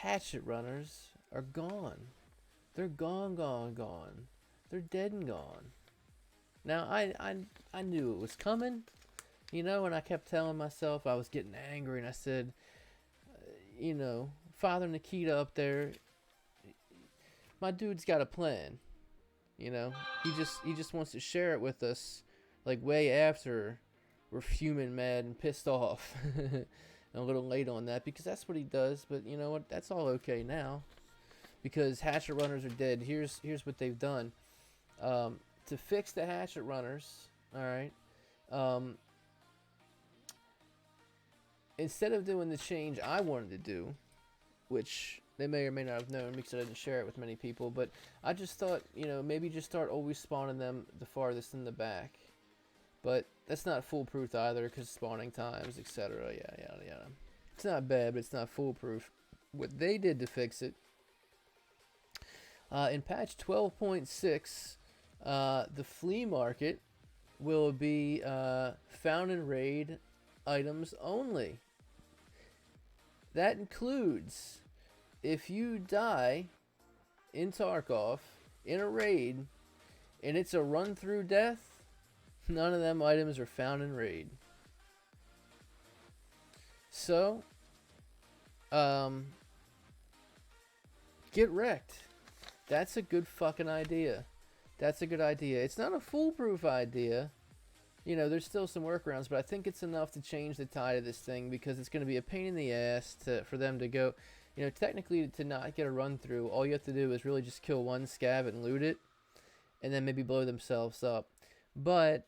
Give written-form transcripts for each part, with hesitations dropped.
hatchet runners are gone. They're gone, gone, gone. They're dead and gone. Now I knew it was coming, you know, and I kept telling myself I was getting angry, and I said, you know, Father Nikita up there, my dude's got a plan. You know, he just wants to share it with us, like way after we're fuming, mad, and pissed off, and a little late on that because that's what he does. But you know what? That's all okay now because hatchet runners are dead. Here's what they've done to fix the hatchet runners. All right. Um, Instead of doing the change I wanted to do, which they may or may not have known because I didn't share it with many people. But I just thought, you know, maybe just start always spawning them the farthest in the back. But that's not foolproof either because spawning times, etc. Yeah, yada yada. It's not bad, but it's not foolproof. What they did to fix it, in patch 12.6, the flea market will be found in raid items only. That includes if you die in Tarkov in a raid and it's a run through death, none of them items are found in raid. So, get wrecked. That's a good fucking idea. That's a good idea. It's not a foolproof idea. You know, there's still some workarounds, but I think it's enough to change the tide of this thing because it's going to be a pain in the ass for them to go. You know, technically, to not get a run through, all you have to do is really just kill one scav and loot it, and then maybe blow themselves up. But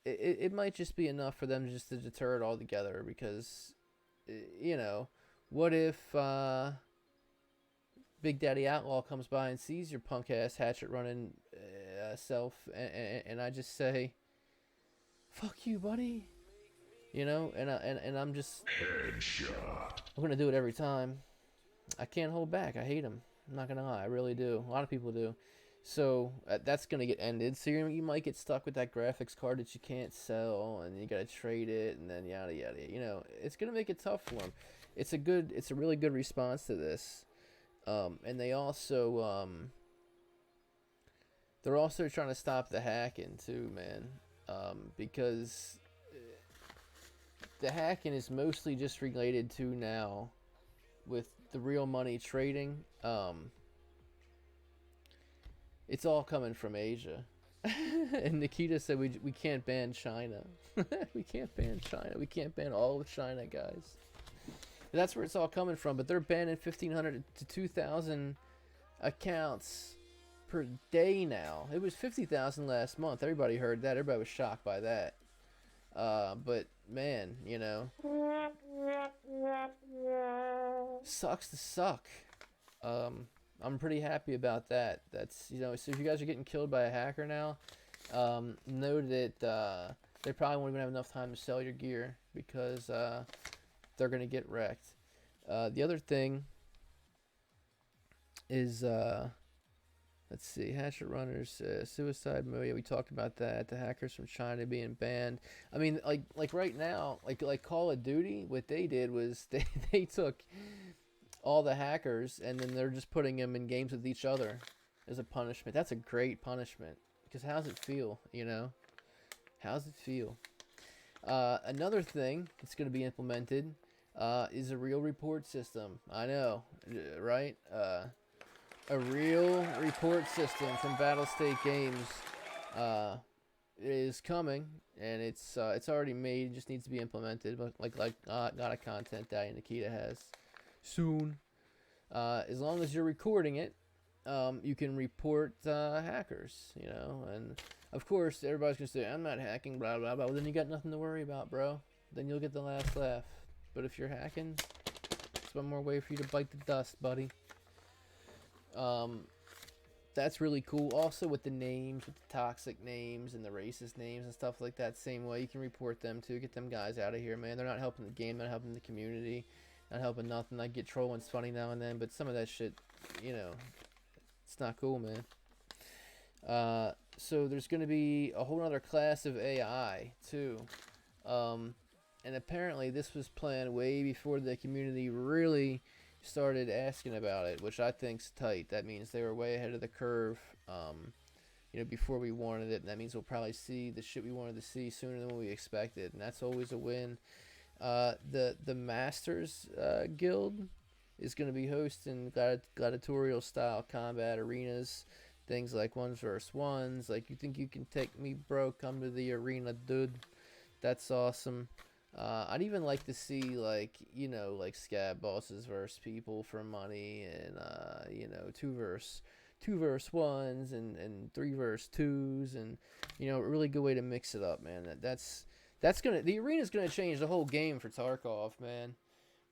it might just be enough for them just to deter it altogether because, you know, what if Big Daddy Outlaw comes by and sees your punk ass hatchet running self, and I just say, fuck you, buddy. You know, and I'm just Headshot. I'm gonna do it every time. I can't hold back. I hate him. I'm not gonna lie. I really do. A lot of people do. So that's gonna get ended. So you might get stuck with that graphics card that you can't sell, and you gotta trade it, and then yada yada. You know, it's gonna make it tough for them. It's a really good response to this. And they're also trying to stop the hacking too, man. Because the hacking is mostly just related to now with the real money trading. It's all coming from Asia. And Nikita said we can't ban China. We can't ban China. We can't ban all of China, guys. That's where it's all coming from. But they're banning 1,500 to 2,000 accounts per day now. It was 50,000 last month. Everybody heard that. Everybody was shocked by that. But man, you know, sucks to suck. I'm pretty happy about that. That's, you know, so if you guys are getting killed by a hacker now, know that they probably won't even have enough time to sell your gear because they're gonna get wrecked. The other thing is let's see, hatchet runners, suicide mode. Yeah, we talked about that. The hackers from China being banned. I mean, like right now, like Call of Duty, what they did was they took all the hackers and then they're just putting them in games with each other as a punishment. That's a great punishment because how's it feel? You know, how's it feel? Another thing that's going to be implemented is a real report system. I know, right? A real report system from Battlestate Games is coming, and it's already made. It just needs to be implemented. But like not a content that Nikita has soon. As long as you're recording it, you can report hackers. You know, and of course everybody's gonna say I'm not hacking, blah blah blah. Well, then you got nothing to worry about, bro. Then you'll get the last laugh. But if you're hacking, it's one more way for you to bite the dust, buddy. That's really cool. Also with the names, with the toxic names and the racist names and stuff like that, same way you can report them too. Get them guys out of here, man. They're not helping the game, not helping the community, not helping nothing. I get trolling's funny now and then, but some of that shit, you know, it's not cool, man. So there's going to be a whole other class of AI too. And apparently this was planned way before the community really started asking about it, which I think's tight. That means they were way ahead of the curve. Before we wanted it, and that means we'll probably see the shit we wanted to see sooner than what we expected, and that's always a win. The Masters Guild is going to be hosting gladiatorial style combat arenas, things like ones versus ones. Like, you think you can take me, bro? Come to the arena, dude. That's awesome. I'd even like to see, like, like scab bosses versus people for money, and two verse ones, and three verse twos, and a really good way to mix it up, man. The arena's gonna change the whole game for Tarkov, man.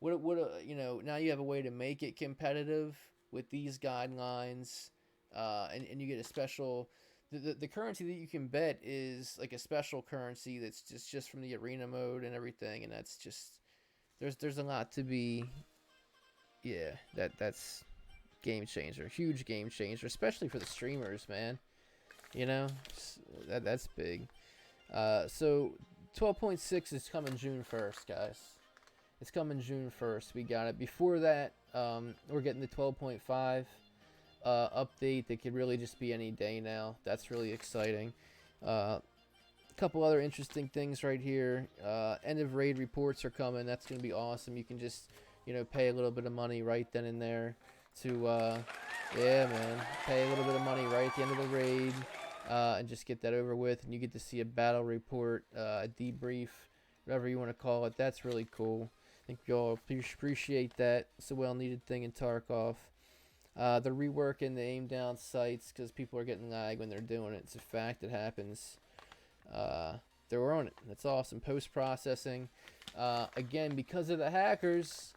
Now you have a way to make it competitive with these guidelines, and you get a special. The currency that you can bet is like a special currency that's just from the arena mode and everything, and that's just there's a lot to be. Yeah, that's game changer, huge game changer, especially for the streamers, man. That's big. So 12.6 is coming June 1st, guys. It's coming June 1st. We got it. Before that, we're getting the 12.5 update that could really just be any day now. That's really exciting. A couple other interesting things right here. End of raid reports are coming. That's going to be awesome. You can just, pay a little bit of money right then and there to, yeah, man, pay a little bit of money right at the end of the raid, and just get that over with. And you get to see a battle report, a debrief, whatever you want to call it. That's really cool. I think y'all appreciate that. It's a well-needed thing in Tarkov. They're reworking the aim down sights because people are getting lag when they're doing it. It's a fact. It happens. They're on it. That's awesome. Post-processing. Again, because of the hackers,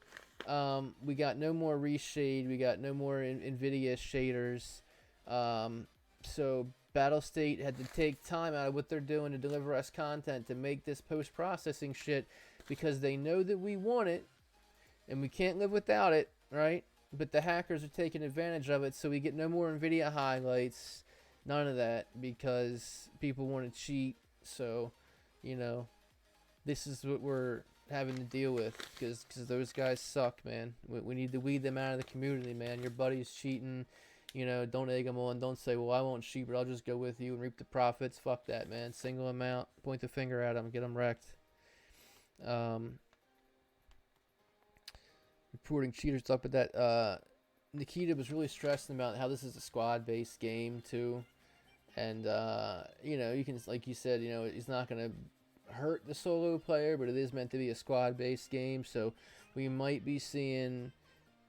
we got no more reshade. We got no more NVIDIA shaders. So Battlestate had to take time out of what they're doing to deliver us content to make this post-processing shit because they know that we want it and we can't live without it, right? But the hackers are taking advantage of it, so we get no more NVIDIA highlights, none of that, because people want to cheat. So, this is what we're having to deal with, because those guys suck, man. We need to weed them out of the community, man. Your buddy's cheating, don't egg them on. Don't say, well, I won't cheat, but I'll just go with you and reap the profits. Fuck that, man. Single them out, point the finger at them, get them wrecked. Reporting cheaters, talk about that. Nikita was really stressing about how this is a squad-based game too, and you can, like you said, he's not gonna hurt the solo player, but it is meant to be a squad-based game, so we might be seeing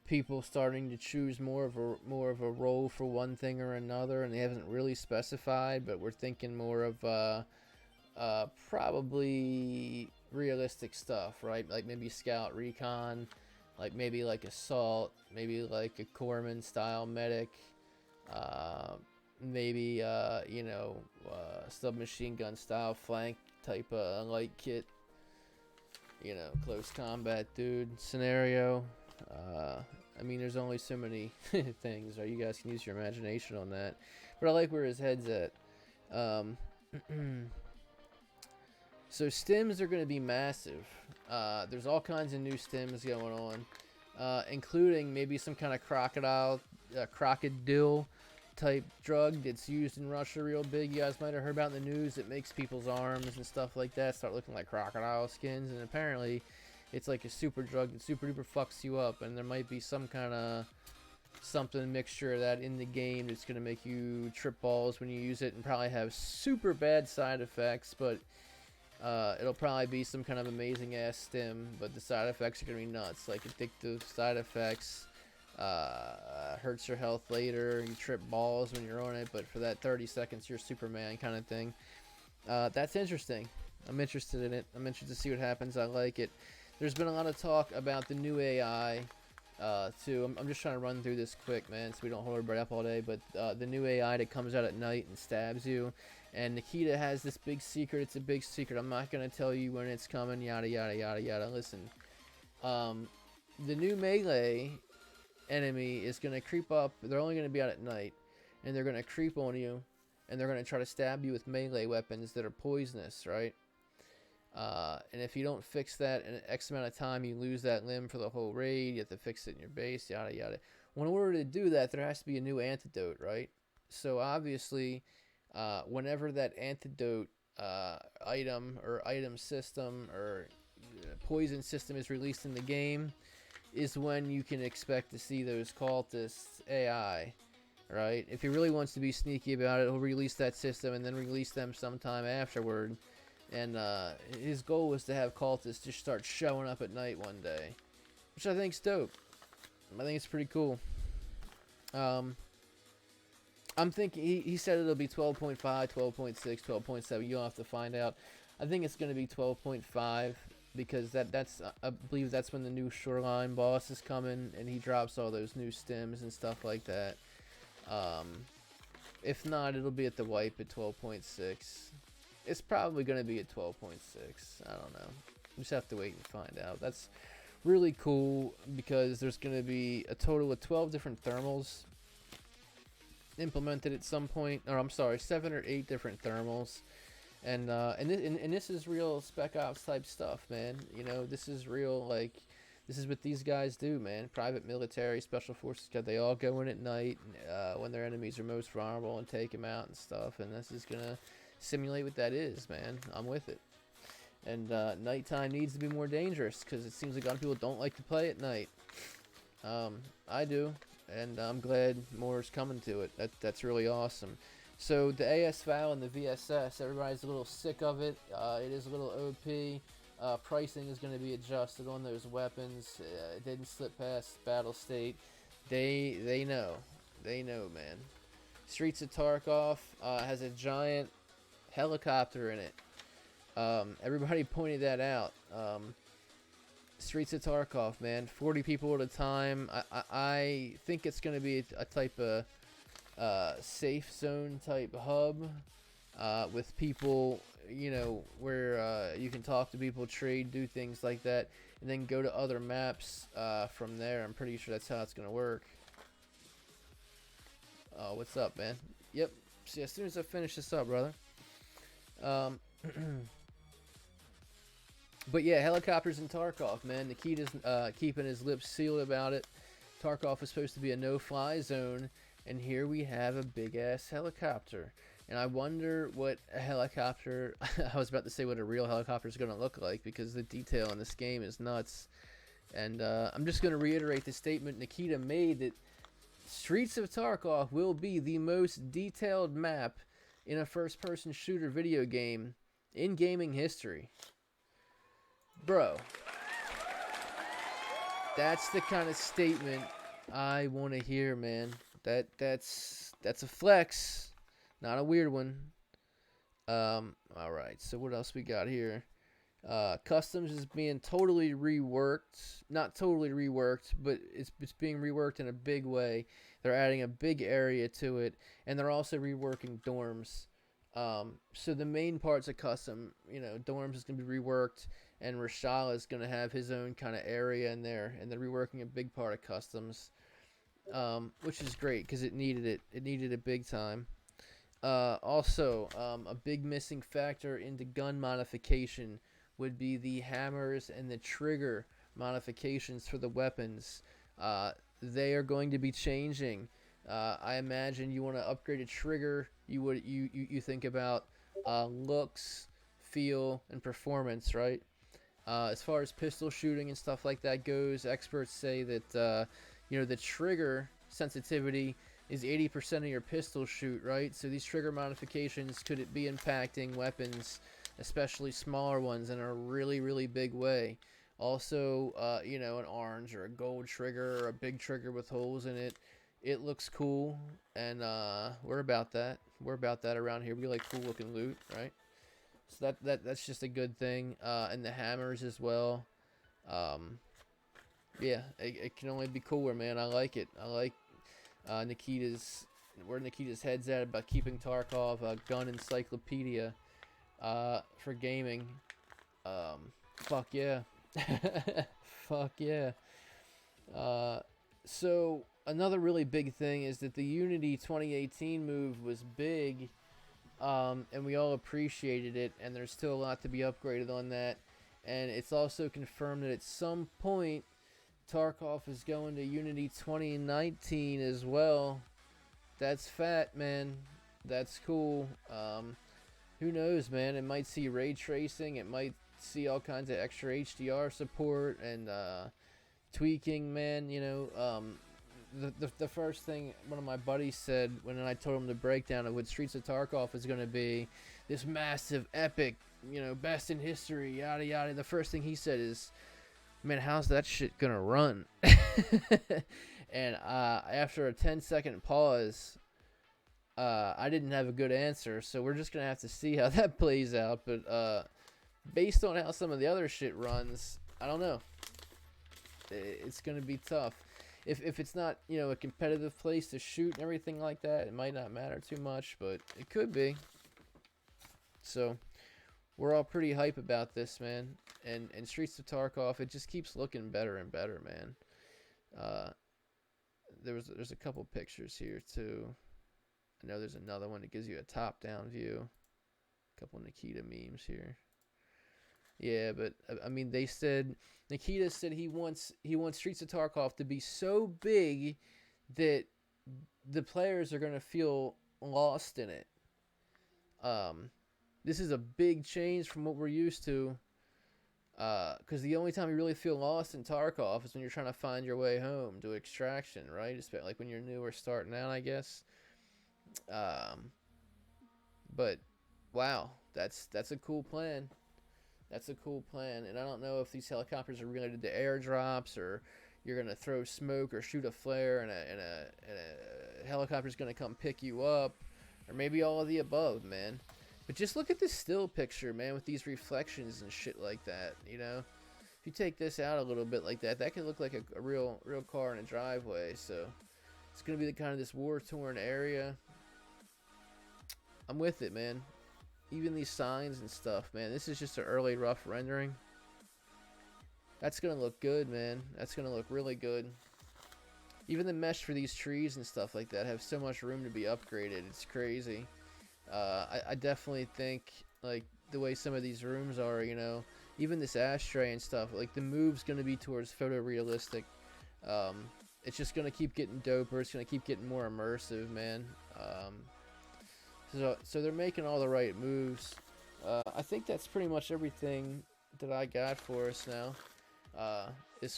people starting to choose more of a role for one thing or another, and they haven't really specified, but we're thinking more of probably realistic stuff, right? Like maybe scout recon. Like maybe like assault, maybe like a corpsman style medic, maybe submachine gun style flank type of light kit, close combat dude scenario. I mean, there's only so many things, right? You guys can use your imagination on that, but I like where his head's at. So stims are going to be massive. There's all kinds of new stims going on, including maybe some kind of crocodile type drug that's used in Russia real big. You guys might have heard about in the news. It makes people's arms and stuff like that start looking like crocodile skins, and apparently it's like a super drug that super duper fucks you up, and there might be some kind of mixture of that in the game that's going to make you trip balls when you use it and probably have super bad side effects, but it'll probably be some kind of amazing ass stim, but the side effects are gonna be nuts, like addictive side effects. Hurts your health later, you trip balls when you're on it, but for that 30 seconds you're Superman kind of thing. That's interesting. I'm interested in it. I'm interested to see what happens. I like it. There's been a lot of talk about the new AI too. I'm just trying to run through this quick, man, so we don't hold everybody up all day, but the new AI that comes out at night and stabs you. And Nikita has this big secret. It's a big secret. I'm not going to tell you when it's coming, yada, yada, yada, yada. Listen, the new melee enemy is going to creep up. They're only going to be out at night. And they're going to creep on you. And they're going to try to stab you with melee weapons that are poisonous, right? And if you don't fix that in X amount of time, you lose that limb for the whole raid. You have to fix it in your base, yada yada. Well, in order to do that, there has to be a new antidote, right? So obviously, whenever that antidote item or item system or poison system is released in the game, is when you can expect to see those cultists AI, right? If he really wants to be sneaky about it, he'll release that system and then release them sometime afterward. And his goal was to have cultists just start showing up at night one day, which I think's dope. I think it's pretty cool. I'm thinking he said it'll be 12.5, 12.6, 12.7. You'll have to find out. I think it's going to be 12.5 because that's I believe that's when the new Shoreline boss is coming and he drops all those new stems and stuff like that. If not, it'll be at the wipe at 12.6. It's probably going to be at 12.6. I don't know. Just have to wait and find out. That's really cool because there's going to be a total of 12 different thermals implemented at some point. Or I'm sorry, 7 or 8 different thermals. And this is real Spec Ops type stuff, man. You know, this is real, like, this is what these guys do, man. Private military, special forces, they all go in at night when their enemies are most vulnerable and take them out and stuff. And this is going to simulate what that is, man. I'm with it. And nighttime needs to be more dangerous because it seems like a lot of people don't like to play at night. I do, and I'm glad more is coming to it. That's really awesome. So the AS-Val and the VSS, everybody's a little sick of it. It is a little OP. Pricing is going to be adjusted on those weapons. It didn't slip past battle state. They know. They know, man. Streets of Tarkov has a giant helicopter in it. Everybody pointed that out. Streets of Tarkov, man. 40 people at a time. I think it's going to be a type of safe zone type hub with people, you know, where you can talk to people, trade, do things like that, and then go to other maps from there. I'm pretty sure that's how it's going to work. Oh, what's up, man? Yep. See, as soon as I finish this up, brother. But yeah, helicopters in Tarkov, man. Nikita's keeping his lips sealed about it. Tarkov is supposed to be a no-fly zone, and here we have a big-ass helicopter. And I wonder what a helicopter... I was about to say what a real helicopter is going to look like, because the detail in this game is nuts. And I'm just going to reiterate the statement Nikita made that Streets of Tarkov will be the most detailed map in a first-person shooter video game in gaming history. Bro, that's the kind of statement I want to hear, man. That's a flex, not a weird one. All right. So what else we got here? Customs is being totally reworked. Not totally reworked, but it's being reworked in a big way. They're adding a big area to it, and they're also reworking dorms. So the main parts of custom, you know, dorms is going to be reworked, and Rashala is going to have his own kind of area in there, and they're reworking a big part of customs, which is great because it needed it. It needed it big time. Also, a big missing factor into gun modification would be the hammers and the trigger modifications for the weapons. They are going to be changing. I imagine you want to upgrade a trigger. You think about looks, feel, and performance, right? As far as pistol shooting and stuff like that goes, experts say that you know, the trigger sensitivity is 80% of your pistol shoot, right? So these trigger modifications could be impacting weapons, especially smaller ones, in a really, really big way. Also, you know, an orange or a gold trigger or a big trigger with holes in it. It looks cool, and we're about that. We're about that around here. We like cool looking loot, right? So that's just a good thing. And the hammers as well. Yeah, it can only be cooler, man. I like it. I like Nikita's, where Nikita's head's at about keeping Tarkov a gun encyclopedia for gaming. Fuck yeah. Fuck yeah. So another really big thing is that the Unity 2018 move was big and we all appreciated it. And there's still a lot to be upgraded on that. And it's also confirmed that at some point Tarkov is going to Unity 2019 as well. That's fat, man. That's cool. Who knows, man? It might see ray tracing. It might see all kinds of extra HDR support and tweaking, man. You know, the first thing one of my buddies said when I told him the breakdown of what Streets of Tarkov is going to be, this massive, epic, you know, best in history, yada yada. The first thing he said is, "Man, how's that shit gonna run?" And after a 10-second pause, I didn't have a good answer, so we're just gonna have to see how that plays out. But based on how some of the other shit runs, I don't know. It's gonna be tough. If it's not, you know, a competitive place to shoot and everything like that, it might not matter too much, but it could be. So we're all pretty hype about this, man. And Streets of Tarkov, it just keeps looking better and better, man. There's a couple pictures here too. I know there's another one that gives you a top-down view. A couple Nikita memes here. Yeah, but I mean, they said Nikita said he wants Streets of Tarkov to be so big that the players are gonna feel lost in it. This is a big change from what we're used to. Because the only time you really feel lost in Tarkov is when you're trying to find your way home to Extraction, right? It's like when you're new or starting out, I guess. But wow, that's a cool plan. That's a cool plan, and I don't know if these helicopters are related to airdrops, or you're gonna throw smoke or shoot a flare, and a helicopter's gonna come pick you up, or maybe all of the above, man. But just look at this still picture, man, with these reflections and shit like that. You know, if you take this out a little bit like that, that could look like a real car in a driveway. So it's gonna be the kind of this war-torn area. I'm with it, man. Even these signs and stuff, man. This is just an early rough rendering. That's gonna look good, man. That's gonna look really good. Even the mesh for these trees and stuff like that have so much room to be upgraded. It's crazy. I definitely think, like, the way some of these rooms are, you know, even this ashtray and stuff, like, the move's gonna be towards photorealistic. It's just gonna keep getting doper. It's gonna keep getting more immersive, man. So they're making all the right moves. I think that's pretty much everything that I got for us now. As